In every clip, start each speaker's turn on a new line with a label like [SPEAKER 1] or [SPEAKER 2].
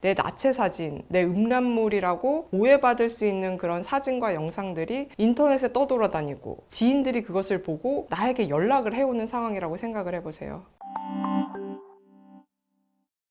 [SPEAKER 1] 내 나체 사진, 내 음란물이라고 오해받을 수 있는 그런 사진과 영상들이 인터넷에 떠돌아다니고 지인들이 그것을 보고 나에게 연락을 해오는 상황이라고 생각을 해보세요.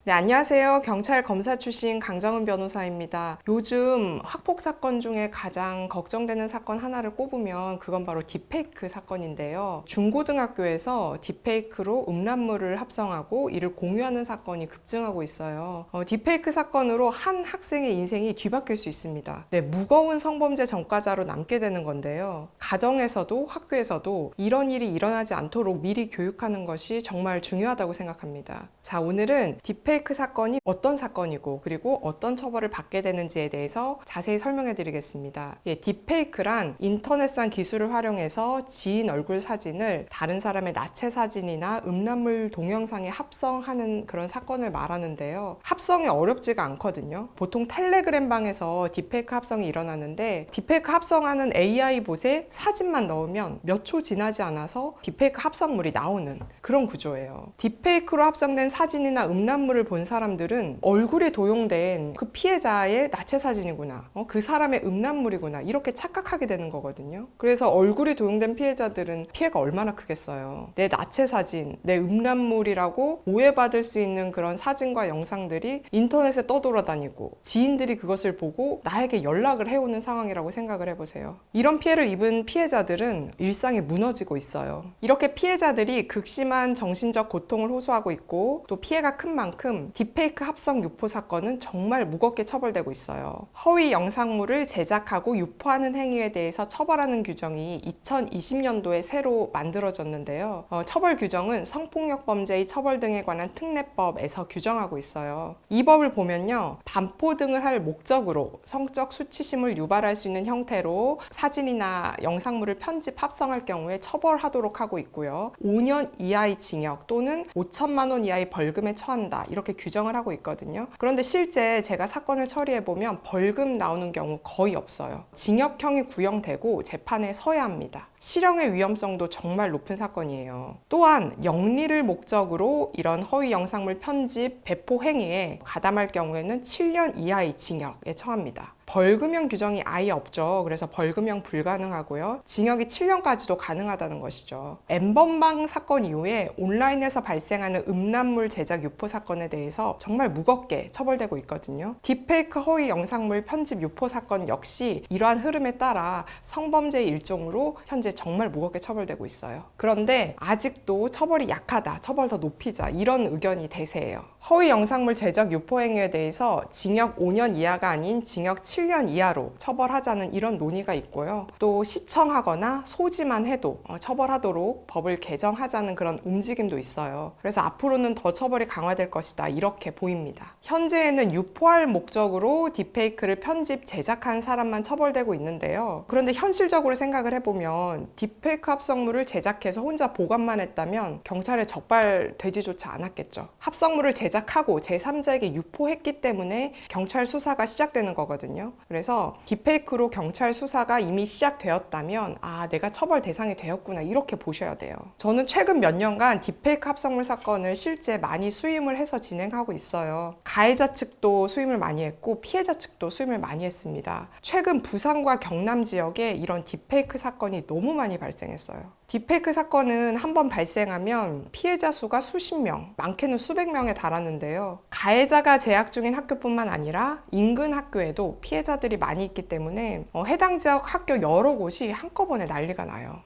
[SPEAKER 1] 네, 안녕하세요. 경찰 검사 출신 강정은 변호사입니다. 요즘 학폭 사건 중에 가장 걱정되는 사건 하나를 꼽으면 그건 바로 딥페이크 사건인데요. 중고등학교에서 딥페이크로 음란물을 합성하고 이를 공유하는 사건이 급증하고 있어요. 딥페이크 사건으로 한 학생의 인생이 뒤바뀔 수 있습니다. 네, 무거운 성범죄 전과자로 남게 되는 건데요. 가정에서도 학교에서도 이런 일이 일어나지 않도록 미리 교육하는 것이 정말 중요하다고 생각합니다. 자, 오늘은 딥페이크 사건이 어떤 사건이고 그리고 어떤 처벌을 받게 되는지에 대해서 자세히 설명해 드리겠습니다. 딥페이크란 인터넷상 기술을 활용해서 지인 얼굴 사진을 다른 사람의 나체 사진이나 음란물 동영상에 합성하는 그런 사건을 말하는데요. 합성이 어렵지가 않거든요. 보통 텔레그램 방에서 딥페이크 합성이 일어나는데 딥페이크 합성하는 AI 봇에 사진만 넣으면 몇 초 지나지 않아서 딥페이크 합성물이 나오는 그런 구조예요. 딥페이크로 합성된 사진이나 음란물을 본 사람들은 얼굴이 도용된 그 피해자의 나체 사진이구나, 그 사람의 음란물이구나 이렇게 착각하게 되는 거거든요. 그래서 얼굴이 도용된 피해자들은 피해가 얼마나 크겠어요. 내 나체 사진, 내 음란물이라고 오해받을 수 있는 그런 사진과 영상들이 인터넷에 떠돌아다니고 지인들이 그것을 보고 나에게 연락을 해오는 상황이라고 생각을 해보세요. 이런 피해를 입은 피해자들은 일상이 무너지고 있어요. 이렇게 피해자들이 극심한 정신적 고통을 호소하고 있고 또 피해가 큰 만큼 딥페이크 합성 유포 사건은 정말 무겁게 처벌되고 있어요. 허위 영상물을 제작하고 유포하는 행위에 대해서 처벌하는 규정이 2020년도에 새로 만들어졌는데요. 처벌 규정은 성폭력 범죄의 처벌 등에 관한 특례법에서 규정하고 있어요. 이 법을 보면요, 반포 등을 할 목적으로 성적 수치심을 유발할 수 있는 형태로 사진이나 영상물을 편집 합성할 경우에 처벌하도록 하고 있고요. 5년 이하의 징역 또는 5천만 원 이하의 벌금에 처한다 이렇게 규정을 하고 있거든요. 그런데 실제 제가 사건을 처리해보면 벌금 나오는 경우 거의 없어요. 징역형이 구형되고 재판에 서야 합니다. 실형의 위험성도 정말 높은 사건이에요. 또한 영리를 목적으로 이런 허위 영상물 편집, 배포 행위에 가담할 경우에는 7년 이하의 징역에 처합니다. 벌금형 규정이 아예 없죠. 그래서 벌금형 불가능하고요. 징역이 7년까지도 가능하다는 것이죠. N번방 사건 이후에 온라인에서 발생하는 음란물 제작 유포 사건에 대해서 정말 무겁게 처벌되고 있거든요. 딥페이크 허위 영상물 편집 유포 사건 역시 이러한 흐름에 따라 성범죄의 일종으로 현재 정말 무겁게 처벌되고 있어요. 그런데 아직도 처벌이 약하다, 처벌 더 높이자 이런 의견이 대세예요. 허위 영상물 제작 유포 행위에 대해서 징역 5년 이하가 아닌 징역 7년 이하로 처벌하자는 이런 논의가 있고요. 또 시청하거나 소지만 해도 처벌하도록 법을 개정하자는 그런 움직임도 있어요. 그래서 앞으로는 더 처벌이 강화될 것이다 이렇게 보입니다. 현재에는 유포할 목적으로 딥페이크를 편집, 제작한 사람만 처벌되고 있는데요. 그런데 현실적으로 생각을 해보면 딥페이크 합성물을 제작해서 혼자 보관만 했다면 경찰에 적발되지조차 않았겠죠. 합성물을 제작하고 제3자에게 유포했기 때문에 경찰 수사가 시작되는 거거든요. 그래서 딥페이크로 경찰 수사가 이미 시작되었다면 내가 처벌 대상이 되었구나 이렇게 보셔야 돼요. 저는 최근 몇 년간 딥페이크 합성물 사건을 실제 많이 수임을 해서 진행하고 있어요. 가해자 측도 수임을 많이 했고 피해자 측도 수임을 많이 했습니다. 최근 부산과 경남 지역에 이런 딥페이크 사건이 너무 많이 발생했어요. 딥페이크 사건은 한번 발생하면 피해자 수가 수십 명, 많게는 수백 명에 달하는데요. 가해자가 재학 중인 학교뿐만 아니라 인근 학교에도 피해자들이 많이 있기 때문에 해당 지역 학교 여러 곳이 한꺼번에 난리가 나요.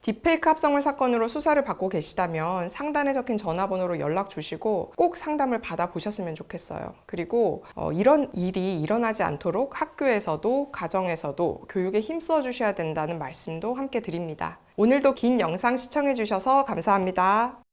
[SPEAKER 1] 딥페이크 합성물 사건으로 수사를 받고 계시다면 상단에 적힌 전화번호로 연락 주시고 꼭 상담을 받아보셨으면 좋겠어요. 그리고 이런 일이 일어나지 않도록 학교에서도 가정에서도 교육에 힘써 주셔야 된다는 말씀도 함께 드립니다. 오늘도 긴 영상 시청해 주셔서 감사합니다.